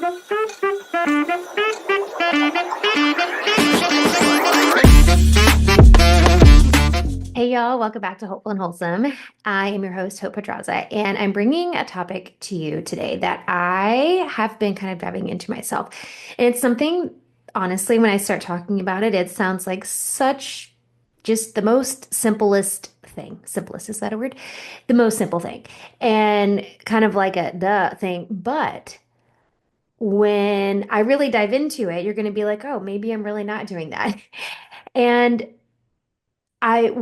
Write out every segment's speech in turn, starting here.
Hey y'all, welcome back to Hopeful and Wholesome. I am your host, Hope Pedraza, and I'm bringing a topic to you today that I have been kind of diving into myself. And it's something, honestly, when I start talking about it, it sounds like such just the most simplest thing. Simplest, is that a word? The most simple thing. And kind of like a duh thing. But when I really dive into it, you're going to be like, oh, maybe I'm really not doing that. And I've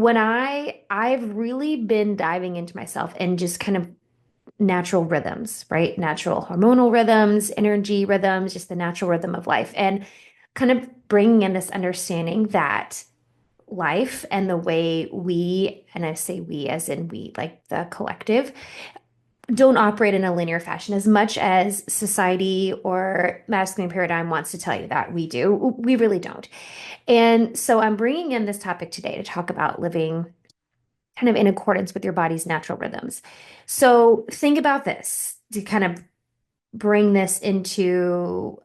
really been diving into myself and just kind of natural rhythms, right? Natural hormonal rhythms, energy rhythms, just the natural rhythm of life, and kind of bringing in this understanding that life and the way we, and I say we as in we, like the collective, don't operate in a linear fashion as much as society or masculine paradigm wants to tell you that we do. We really don't. And so I'm bringing in this topic today to talk about living kind of in accordance with your body's natural rhythms. So think about this to kind of bring this into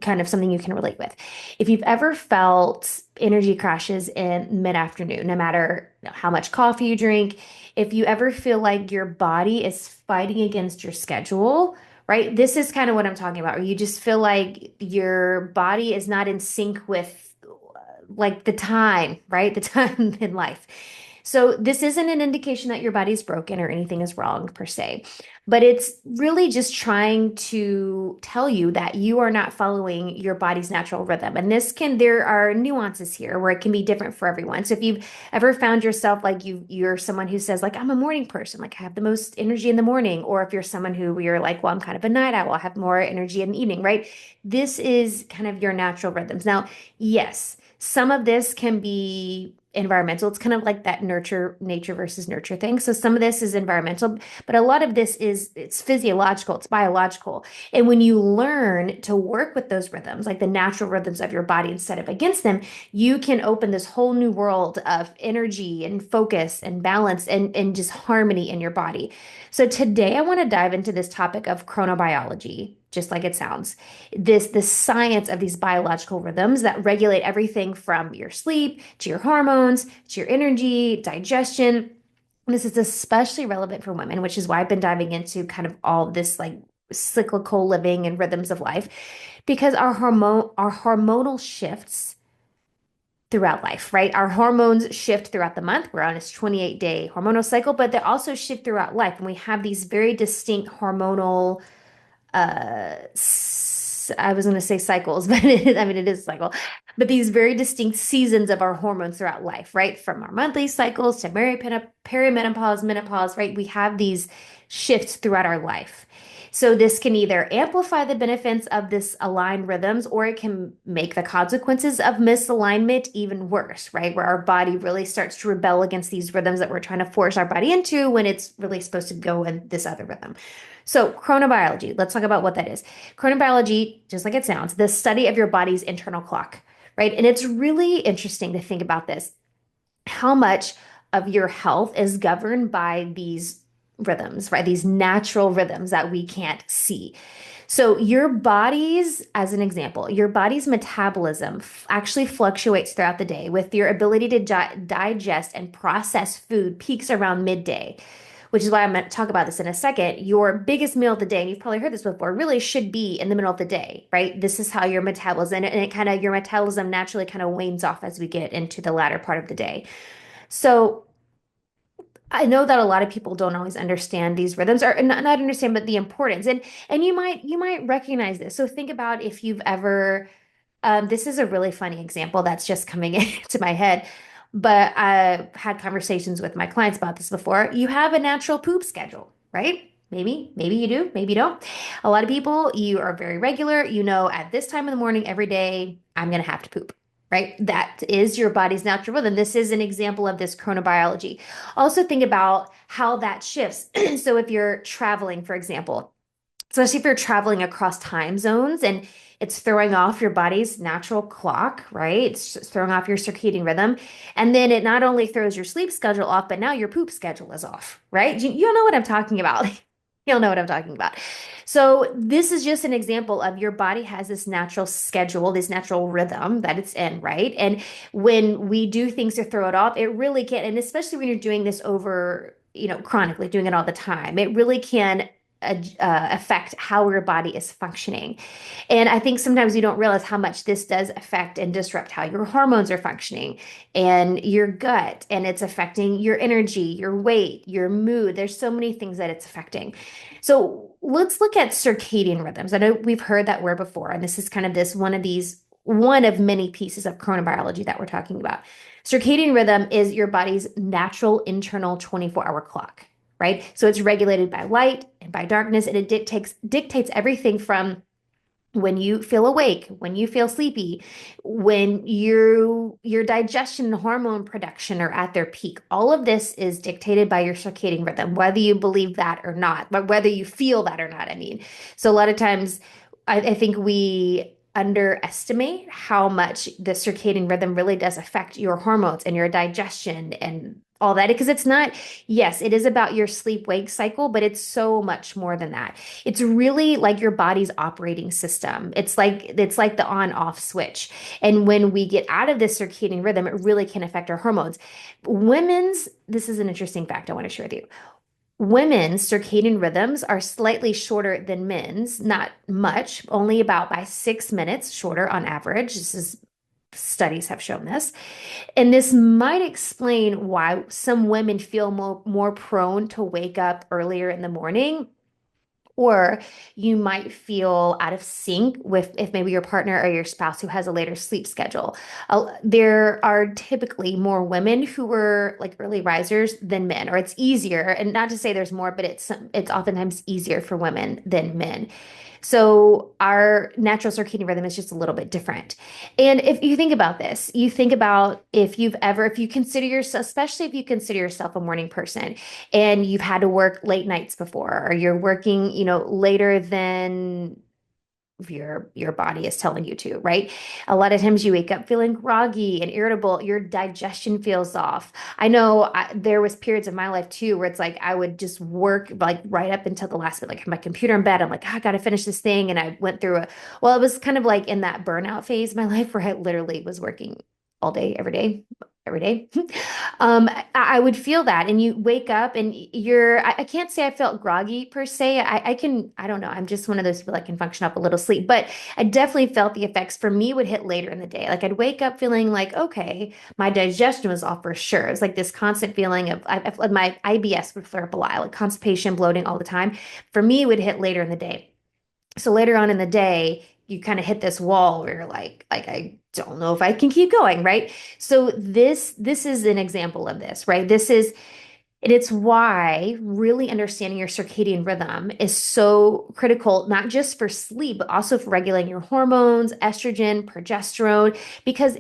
kind of something you can relate with. If you've ever felt energy crashes in mid-afternoon, no matter how much coffee you drink, if you ever feel like your body is fighting against your schedule, right? This is kind of what I'm talking about, where you just feel like your body is not in sync with like the time, right? The time in life. So this isn't an indication that your body's broken or anything is wrong per se, but it's really just trying to tell you that you are not following your body's natural rhythm. And there are nuances here where it can be different for everyone. So if you've ever found yourself like you're someone who says like, I'm a morning person, like I have the most energy in the morning, or if you're someone who you're like, well, I'm kind of a night owl, I have more energy in the evening, right? This is kind of your natural rhythms. Now, yes, some of this can be environmental. It's kind of like that nature versus nurture thing. So some of this is environmental, but a lot of this it's physiological, it's biological. And when you learn to work with those rhythms, like the natural rhythms of your body instead of against them, you can open this whole new world of energy and focus and balance and just harmony in your body. So today I want to dive into this topic of chronobiology, just like it sounds. This science of these biological rhythms that regulate everything from your sleep to your hormones to your energy, digestion. This is especially relevant for women, which is why I've been diving into kind of all this like cyclical living and rhythms of life, because our hormonal shifts throughout life, right? Our hormones shift throughout the month. We're on this 28-day hormonal cycle, but they also shift throughout life. And we have these very distinct hormonal I was going to say cycles, but I mean, it is a cycle, but these very distinct seasons of our hormones throughout life, right? From our monthly cycles to perimenopause, menopause, right? We have these shifts throughout our life. So this can either amplify the benefits of this aligned rhythms, or it can make the consequences of misalignment even worse, right? Where our body really starts to rebel against these rhythms that we're trying to force our body into when it's really supposed to go in this other rhythm. So chronobiology, let's talk about what that is. Chronobiology, just like it sounds, the study of your body's internal clock, right? And it's really interesting to think about this, how much of your health is governed by these rhythms, right? These natural rhythms that we can't see. So your body's, as an example, your body's metabolism actually fluctuates throughout the day, with your ability to digest and process food peaks around midday, which is why I'm going to talk about this in a second. Your biggest meal of the day, and you've probably heard this before, really should be in the middle of the day, right? This is how your metabolism, and it kind of, your metabolism naturally kind of wanes off as we get into the latter part of the day. So I know that a lot of people don't always understand these rhythms, or not understand, but the importance. And you might recognize this. So think about if you've ever, this is a really funny example that's just coming into my head, but I've had conversations with my clients about this before. You have a natural poop schedule, right? Maybe you do, maybe you don't. A lot of people, you are very regular. You know, at this time in the morning every day, I'm gonna have to poop, right? That is your body's natural rhythm. This is an example of this chronobiology. Also think about how that shifts. So if you're traveling, for example, especially if you're traveling across time zones and it's throwing off your body's natural clock, right? It's just throwing off your circadian rhythm. And then it not only throws your sleep schedule off, but now your poop schedule is off, right? You know what I'm talking about. You'll know what I'm talking about. So this is just an example of your body has this natural schedule, this natural rhythm that it's in, right? And when we do things to throw it off, it really can, and especially when you're doing this over, chronically, doing it all the time, it really can affect how your body is functioning. And I think sometimes you don't realize how much this does affect and disrupt how your hormones are functioning and your gut, and it's affecting your energy, your weight, your mood. There's so many things that it's affecting. So let's look at circadian rhythms. I know we've heard that word before, and this is kind of one of many pieces of chronobiology that we're talking about. Circadian rhythm is your body's natural internal 24-hour clock, right? So it's regulated by light and by darkness, and it dictates everything from when you feel awake, when you feel sleepy, when your digestion and hormone production are at their peak. All of this is dictated by your circadian rhythm, whether you believe that or not, but whether you feel that or not. I mean, so a lot of times I think we underestimate how much the circadian rhythm really does affect your hormones and your digestion and all that because it's not, yes, it is about your sleep wake cycle, but it's so much more than that. It's really like your body's operating system. It's like the on off switch. And when we get out of this circadian rhythm, it really can affect our hormones. This is an interesting fact I want to share with you. Women's circadian rhythms are slightly shorter than men's, not much, only about by 6 minutes shorter on average. Studies have shown this. And this might explain why some women feel more prone to wake up earlier in the morning, or you might feel out of sync with if maybe your partner or your spouse who has a later sleep schedule. There are typically more women who were like early risers than men, or it's easier. And not to say there's more, but it's oftentimes easier for women than men. So our natural circadian rhythm is just a little bit different. And if you think about this, you think about if you consider yourself, especially if you consider yourself a morning person and you've had to work late nights before, or you're working, later than your body is telling you to, right? A lot of times you wake up feeling groggy and irritable. Your digestion feels off. I know there was periods of my life too where it's like I would just work like right up until the last bit, like my computer in bed. I'm like, "Ah, I gotta finish this thing. And I went through it was kind of like in that burnout phase of my life where I literally was working all day, every day, every day. I would feel that, and you wake up and I can't say I felt groggy per se. I don't know. I'm just one of those people that can function off a little sleep, but I definitely felt the effects for me would hit later in the day. Like I'd wake up feeling like, okay, my digestion was off for sure. It's like this constant feeling of my IBS would flare up a lot, like constipation, bloating all the time. For me, it would hit later in the day. So later on in the day, you kind of hit this wall where you're like I don't know if I can keep going, right? So this is an example of this, right? And it's why really understanding your circadian rhythm is so critical, not just for sleep, but also for regulating your hormones, estrogen, progesterone, because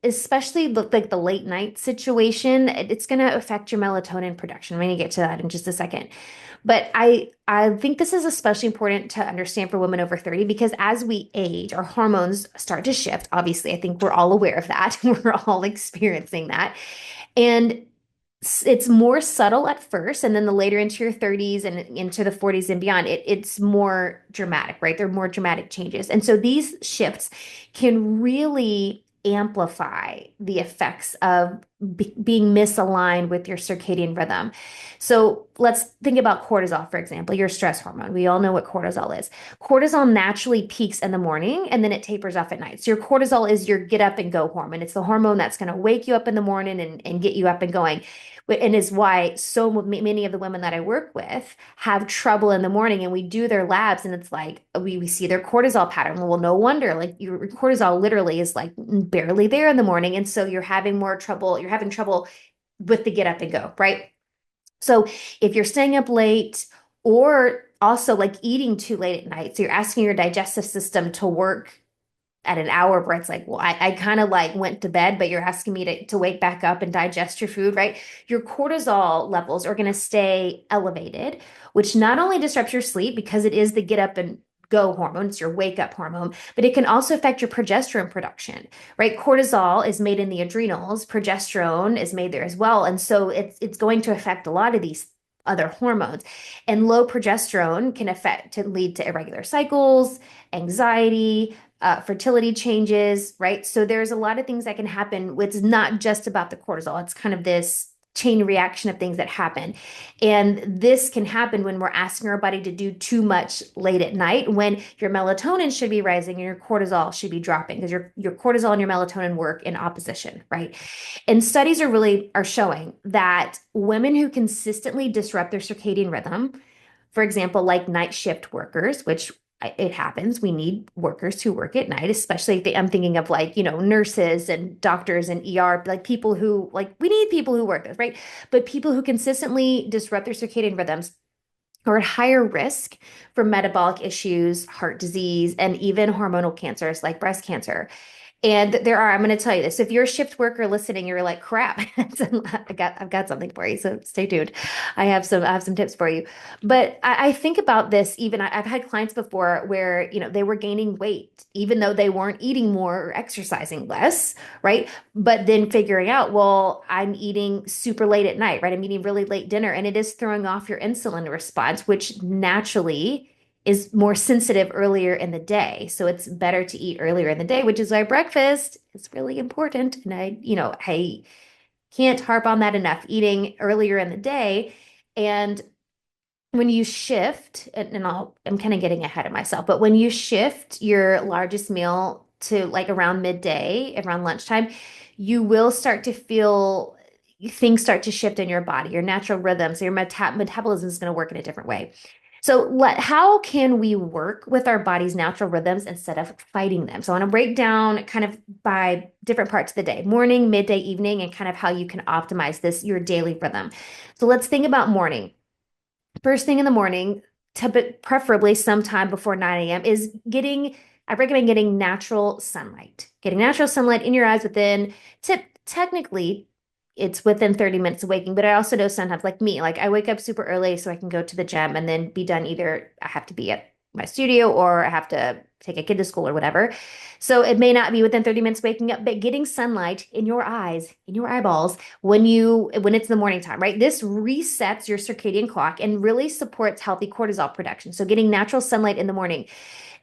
especially like the late night situation, it's going to affect your melatonin production. I'm going to get to that in just a second. But I think this is especially important to understand for women over 30 because as we age, our hormones start to shift. Obviously, I think we're all aware of that. We're all experiencing that. And it's more subtle at first, and then the later into your 30s and into the 40s and beyond, it's more dramatic, right? There are more dramatic changes. And so these shifts can really amplify the effects of being misaligned with your circadian rhythm. So let's think about cortisol, for example, your stress hormone. We all know what cortisol is. Cortisol naturally peaks in the morning and then it tapers off at night. So your cortisol is your get up and go hormone. It's the hormone that's going to wake you up in the morning and get you up and going, and is why so many of the women that I work with have trouble in the morning, and we do their labs and it's like we see their cortisol pattern. Well, no wonder, like your cortisol literally is like barely there in the morning, and so you're having trouble with the get up and go, right? So if you're staying up late or also like eating too late at night, so you're asking your digestive system to work at an hour where it's like, well, I kind of like went to bed, but you're asking me to wake back up and digest your food, right? Your cortisol levels are going to stay elevated, which not only disrupts your sleep because it is the get up and go hormone, it's your wake up hormone, but it can also affect your progesterone production, right? Cortisol is made in the adrenals, progesterone is made there as well. And so it's going to affect a lot of these other hormones. And low progesterone can affect to lead to irregular cycles, anxiety, fertility changes, right? So there's a lot of things that can happen. It's not just about the cortisol. It's kind of this chain reaction of things that happen. And this can happen when we're asking our body to do too much late at night when your melatonin should be rising and your cortisol should be dropping because your cortisol and your melatonin work in opposition, right? And studies are showing that women who consistently disrupt their circadian rhythm, for example, like night shift workers, which it happens. We need workers who work at night, especially if I'm thinking of like, nurses and doctors and ER, like people who like we need people who work this, right? But people who consistently disrupt their circadian rhythms are at higher risk for metabolic issues, heart disease, and even hormonal cancers like breast cancer. And I'm going to tell you this. If you're a shift worker listening, you're like, crap, I've got something for you. So stay tuned. I have some tips for you. But I think about this even, I've had clients before where, they were gaining weight, even though they weren't eating more or exercising less, right? But then figuring out, well, I'm eating super late at night, right? I'm eating really late dinner and it is throwing off your insulin response, which naturally is more sensitive earlier in the day. So it's better to eat earlier in the day, which is why breakfast is really important. And I can't harp on that enough, eating earlier in the day. And when you shift, I'm kind of getting ahead of myself, but when you shift your largest meal to like around midday, around lunchtime, you will start to feel things start to shift in your body, your natural rhythms, your metabolism is going to work in a different way. So how can we work with our body's natural rhythms instead of fighting them? So I want to break down kind of by different parts of the day, morning, midday, evening, and kind of how you can optimize this, your daily rhythm. So let's think about morning. First thing in the morning, preferably sometime before 9 a.m. I recommend getting natural sunlight. Getting natural sunlight in your eyes technically it's within 30 minutes of waking, but I also know sometimes like me, like I wake up super early so I can go to the gym and then be done. Either I have to be at my studio or I have to take a kid to school or whatever. So it may not be within 30 minutes waking up, but getting sunlight in your eyes, in your eyeballs when it's the morning time, right? This resets your circadian clock and really supports healthy cortisol production. So getting natural sunlight in the morning.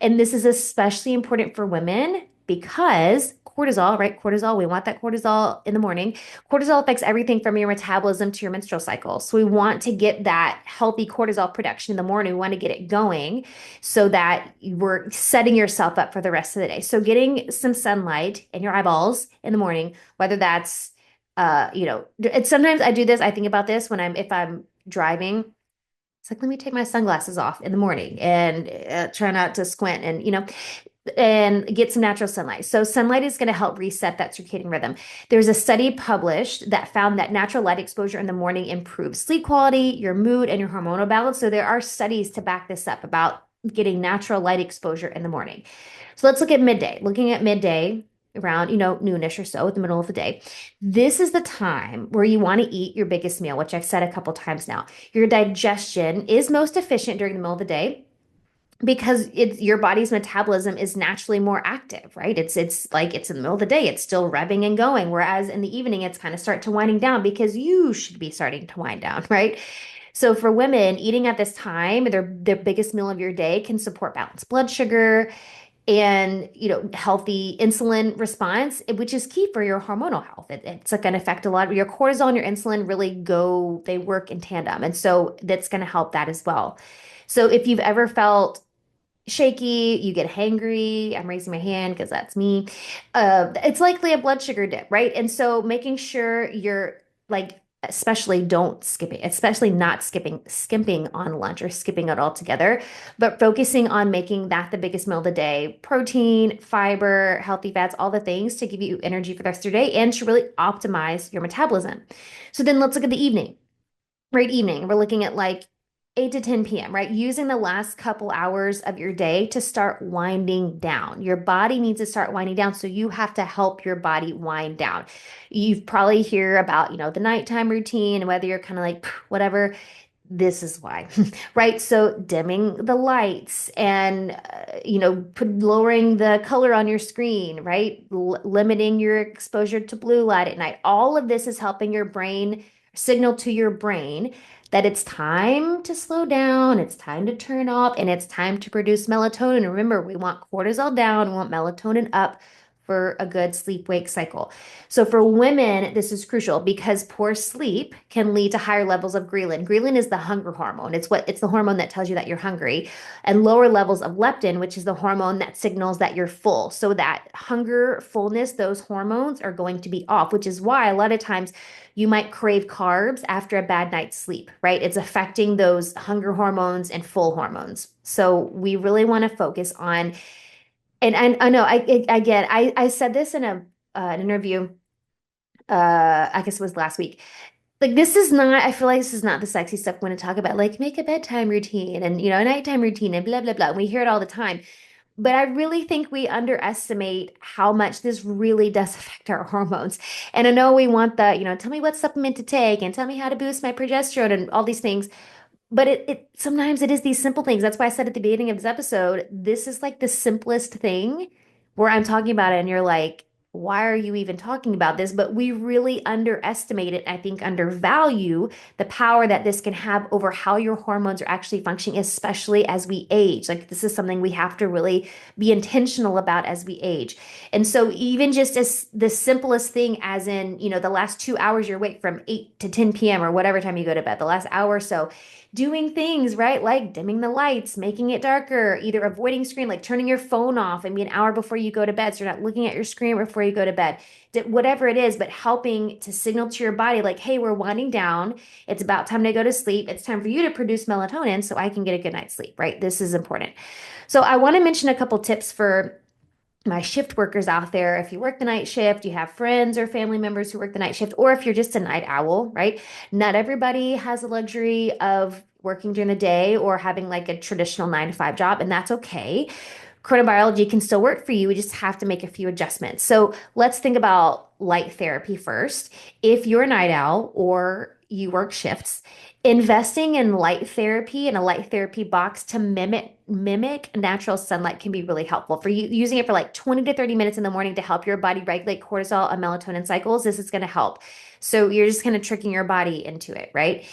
And this is especially important for women because cortisol, right? Cortisol, we want that cortisol in the morning. Cortisol affects everything from your metabolism to your menstrual cycle. So we want to get that healthy cortisol production in the morning. We want to get it going so that we're setting yourself up for the rest of the day. So getting some sunlight in your eyeballs in the morning, whether that's it's sometimes I do this, I think about this if I'm driving. It's like, let me take my sunglasses off in the morning and try not to squint and get some natural sunlight. So sunlight is going to help reset that circadian rhythm. There's a study published that found that natural light exposure in the morning improves sleep quality, your mood, and your hormonal balance. So there are studies to back this up about getting natural light exposure in the morning. So let's look at midday. Looking at midday around, noonish or so, at the middle of the day. This is the time where you want to eat your biggest meal, which I've said a couple times now. Your digestion is most efficient during the middle of the day because your body's metabolism is naturally more active, right? It's like it's in the middle of the day, it's still revving and going, whereas in the evening it's kind of start to winding down because you should be starting to wind down, right? So for women, eating at this time, their biggest meal of your day can support balanced blood sugar and healthy insulin response, which is key for your hormonal health. It's going to affect a lot of your cortisol and your insulin they work in tandem. And so that's going to help that as well. So if you've ever felt shaky, you get hangry. I'm raising my hand because that's me. It's likely a blood sugar dip, right? And so making sure you're like, especially don't skip it, especially not skimping on lunch or skipping it altogether, but focusing on making that the biggest meal of the day, protein, fiber, healthy fats, all the things to give you energy for the rest of your day and to really optimize your metabolism. So then let's look at the evening. Right, evening. We're looking at like 8 to 10 p.m., right? Using the last couple hours of your day to start winding down. Your body needs to start winding down, so you have to help your body wind down. You've probably hear about, the nighttime routine and whether you're kind of like, whatever. This is why, right? So dimming the lights and, lowering the color on your screen, right? Limiting your exposure to blue light at night. All of this is helping your brain signal to your brain that it's time to slow down, it's time to turn off, and it's time to produce melatonin. Remember, we want cortisol down, we want melatonin up for a good sleep-wake cycle. So for women, this is crucial because poor sleep can lead to higher levels of ghrelin. Ghrelin is the hunger hormone. It's the hormone that tells you that you're hungry, and lower levels of leptin, which is the hormone that signals that you're full. So that hunger, fullness, those hormones are going to be off, which is why a lot of times you might crave carbs after a bad night's sleep, right? It's affecting those hunger hormones and full hormones. So we really want to focus on, and I know I said this in an interview, I guess it was last week. Like this is not, I feel like this is not the sexy stuff we want to talk about. Like make a bedtime routine and a nighttime routine and blah blah blah. We hear it all the time. But I really think we underestimate how much this really does affect our hormones. And I know we want the, tell me what supplement to take and tell me how to boost my progesterone and all these things. But it sometimes it is these simple things. That's why I said at the beginning of this episode, this is like the simplest thing where I'm talking about it and you're like, why are you even talking about this? But we really underestimate it, I think undervalue the power that this can have over how your hormones are actually functioning, especially as we age. Like this is something we have to really be intentional about as we age. And so even just as the simplest thing as in, the last 2 hours you're awake from 8 to 10 p.m. or whatever time you go to bed, the last hour or so doing things, right? Like dimming the lights, making it darker, either avoiding screen, like turning your phone off and be an hour before you go to bed. So you're not looking at your screen before you go to bed. Whatever it is, but helping to signal to your body, like, hey, we're winding down. It's about time to go to sleep. It's time for you to produce melatonin so I can get a good night's sleep, right? This is important. So I want to mention a couple tips for my shift workers out there. If you work the night shift, you have friends or family members who work the night shift, or if you're just a night owl, right? Not everybody has the luxury of working during the day or having like a traditional 9 to 5 job, and that's okay. Chronobiology can still work for you. We just have to make a few adjustments. So let's think about light therapy first. If you're a night owl or you work shifts, investing in light therapy and a light therapy box to mimic natural sunlight can be really helpful for you. Using it for like 20 to 30 minutes in the morning to help your body regulate cortisol and melatonin cycles. This is going to help. So you're just kind of tricking your body into it, right?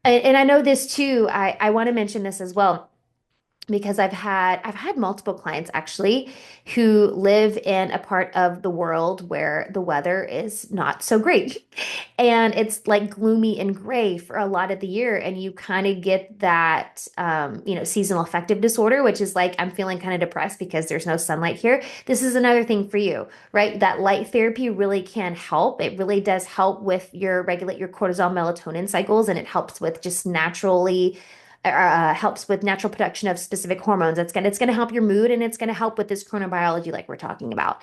And I know this too. I want to mention this as well because I've had multiple clients actually who live in a part of the world where the weather is not so great. And it's like gloomy and gray for a lot of the year. And you kind of get that seasonal affective disorder, which is like I'm feeling kind of depressed because there's no sunlight here. This is another thing for you, right? That light therapy really can help. It really does help with your regulate your cortisol melatonin cycles, and it helps with just naturally helps with natural production of specific hormones. It's gonna help your mood, and it's gonna help with this chronobiology like we're talking about.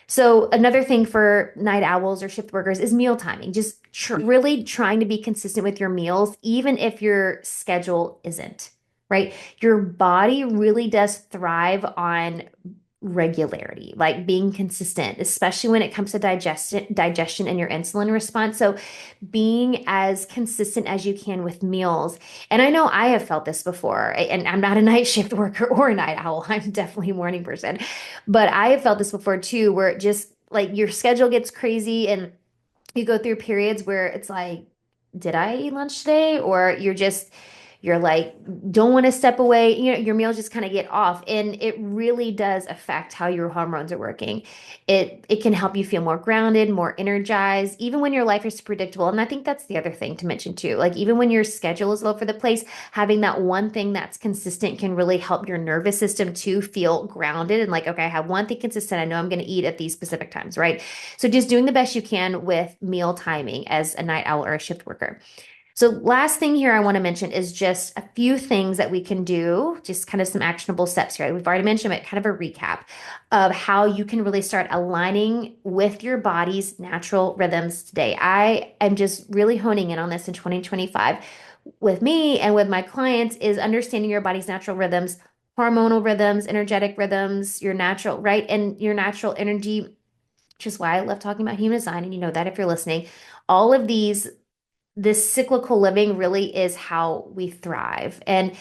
So another thing for night owls or shift workers is meal timing. Just really trying to be consistent with your meals, even if your schedule isn't, right? Your body really does thrive on regularity, like being consistent, especially when it comes to digestion and your insulin response. So being as consistent as you can with meals. And I know I have felt this before, and I'm not a night shift worker or a night owl. I'm definitely a morning person. But I have felt this before too, where it just like your schedule gets crazy and you go through periods where it's like, did I eat lunch today? Or you're like, don't want to step away. Your meals just kind of get off. And it really does affect how your hormones are working. It can help you feel more grounded, more energized, even when your life is predictable. And I think that's the other thing to mention too. Like even when your schedule is all over the place, having that one thing that's consistent can really help your nervous system to feel grounded and like, okay, I have one thing consistent. I know I'm going to eat at these specific times, right? So just doing the best you can with meal timing as a night owl or a shift worker. So last thing here I want to mention is just a few things that we can do, just kind of some actionable steps here. We've already mentioned it, kind of a recap of how you can really start aligning with your body's natural rhythms today. I am just really honing in on this in 2025 with me and with my clients is understanding your body's natural rhythms, hormonal rhythms, energetic rhythms, your natural, right? And your natural energy, which is why I love talking about human design. And you know that if you're listening, all of these this cyclical living really is how we thrive. And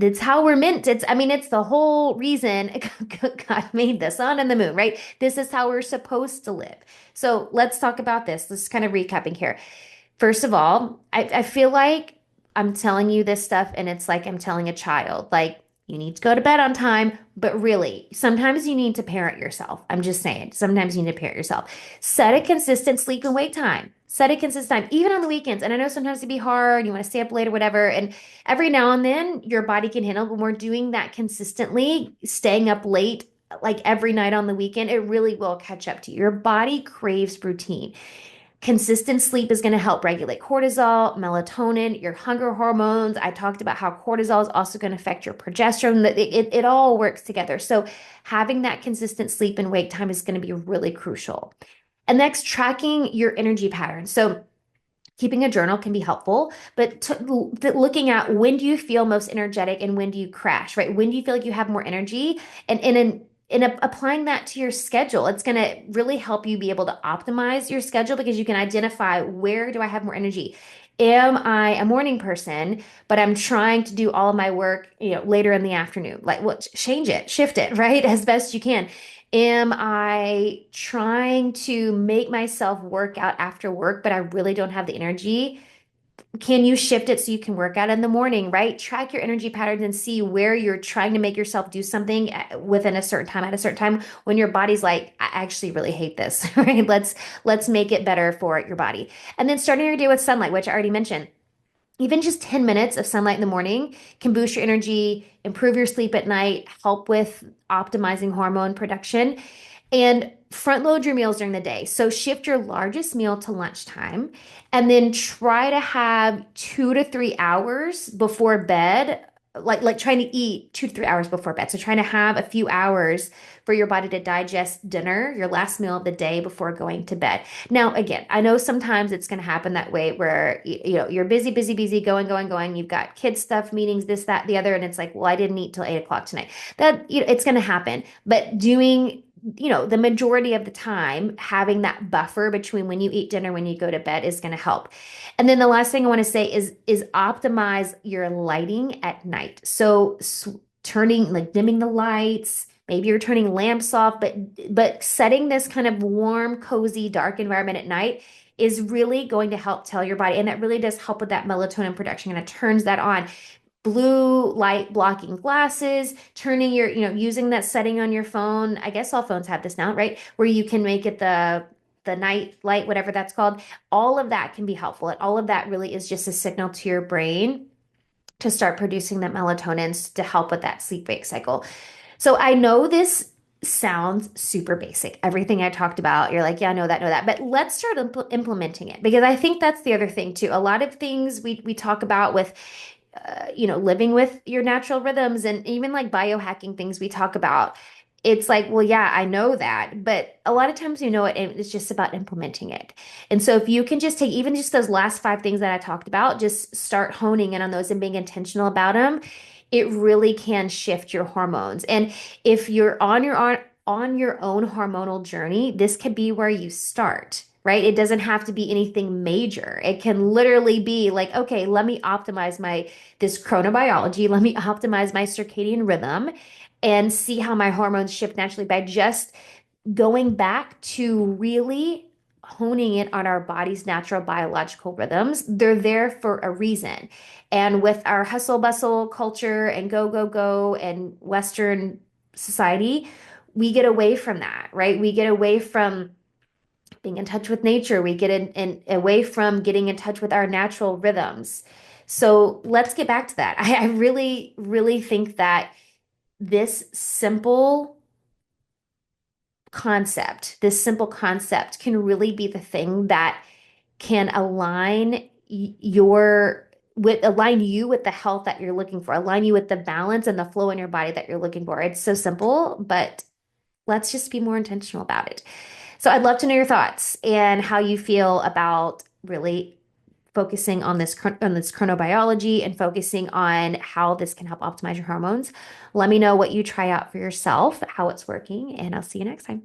it's how we're meant. It's the whole reason God made the sun and the moon, right? This is how we're supposed to live. So let's talk about this. Let's kind of recapping here. First of all, I feel like I'm telling you this stuff and it's like I'm telling a child, like, you need to go to bed on time, but really, sometimes you need to parent yourself. I'm just saying, sometimes you need to parent yourself. Set a consistent sleep and wake time. Set a consistent time, even on the weekends. And I know sometimes it'd be hard, you want to stay up late or whatever. And every now and then your body can handle, when we're doing that consistently, staying up late, like every night on the weekend, it really will catch up to you. Your body craves routine. Consistent sleep is going to help regulate cortisol, melatonin, your hunger hormones. I talked about how cortisol is also going to affect your progesterone. It all works together. So having that consistent sleep and wake time is going to be really crucial. And next, tracking your energy patterns. So keeping a journal can be helpful, but looking at when do you feel most energetic and when do you crash, right? When do you feel like you have more energy? And applying that to your schedule, it's going to really help you be able to optimize your schedule because you can identify, where do I have more energy? Am I a morning person, but I'm trying to do all of my work, later in the afternoon? Like, well, change it, shift it, right? As best you can. Am I trying to make myself work out after work, but I really don't have the energy? Can you shift it so you can work out in the morning, right? Track your energy patterns and see where you're trying to make yourself do something within a certain time, at a certain time when your body's like, I actually really hate this, right? Let's make it better for your body. And then starting your day with sunlight, which I already mentioned. Even just 10 minutes of sunlight in the morning can boost your energy, improve your sleep at night, help with optimizing hormone production, and front load your meals during the day. So shift your largest meal to lunchtime and then try to have 2 to 3 hours before bed, like trying to eat 2 to 3 hours before bed. So trying to have a few hours for your body to digest dinner, your last meal of the day before going to bed. Now, again, I know sometimes it's going to happen that way where you're busy, busy, busy, going, going, going. You've got kids stuff, meetings, this, that, the other, and it's like, well, I didn't eat till 8 o'clock tonight. That it's going to happen. But doing the majority of the time, having that buffer between when you eat dinner, when you go to bed is going to help. And then the last thing I want to say is optimize your lighting at night. So turning, like dimming the lights, maybe you're turning lamps off, but setting this kind of warm, cozy, dark environment at night is really going to help tell your body, and that really does help with that melatonin production, and it turns that on. Blue light blocking glasses, turning using that setting on your phone. I guess all phones have this now, right? Where you can make it the night light, whatever that's called. All of that can be helpful. And all of that really is just a signal to your brain to start producing that melatonin to help with that sleep wake cycle. So I know this sounds super basic. Everything I talked about, you're like, yeah, know that. But let's start implementing it, because I think that's the other thing too. A lot of things we talk about with living with your natural rhythms and even like biohacking things we talk about. It's like, well, yeah, I know that, but a lot of times it, and it's just about implementing it. And so if you can just take even just those last 5 things that I talked about, just start honing in on those and being intentional about them, it really can shift your hormones. And if you're on your own hormonal journey, this could be where you start. Right? It doesn't have to be anything major. It can literally be like, okay, let me optimize this chronobiology. Let me optimize my circadian rhythm and see how my hormones shift naturally by just going back to really honing in on our body's natural biological rhythms. They're there for a reason. And with our hustle bustle culture and go, go, go and Western society, we get away from that, right? We get away from being in touch with nature. We get in away from getting in touch with our natural rhythms. So let's get back to that. I really, really think that this simple concept can really be the thing that can align you with the health that you're looking for, align you with the balance and the flow in your body that you're looking for. It's so simple, but let's just be more intentional about it. So I'd love to know your thoughts and how you feel about really focusing on this chronobiology and focusing on how this can help optimize your hormones. Let me know what you try out for yourself, how it's working, and I'll see you next time.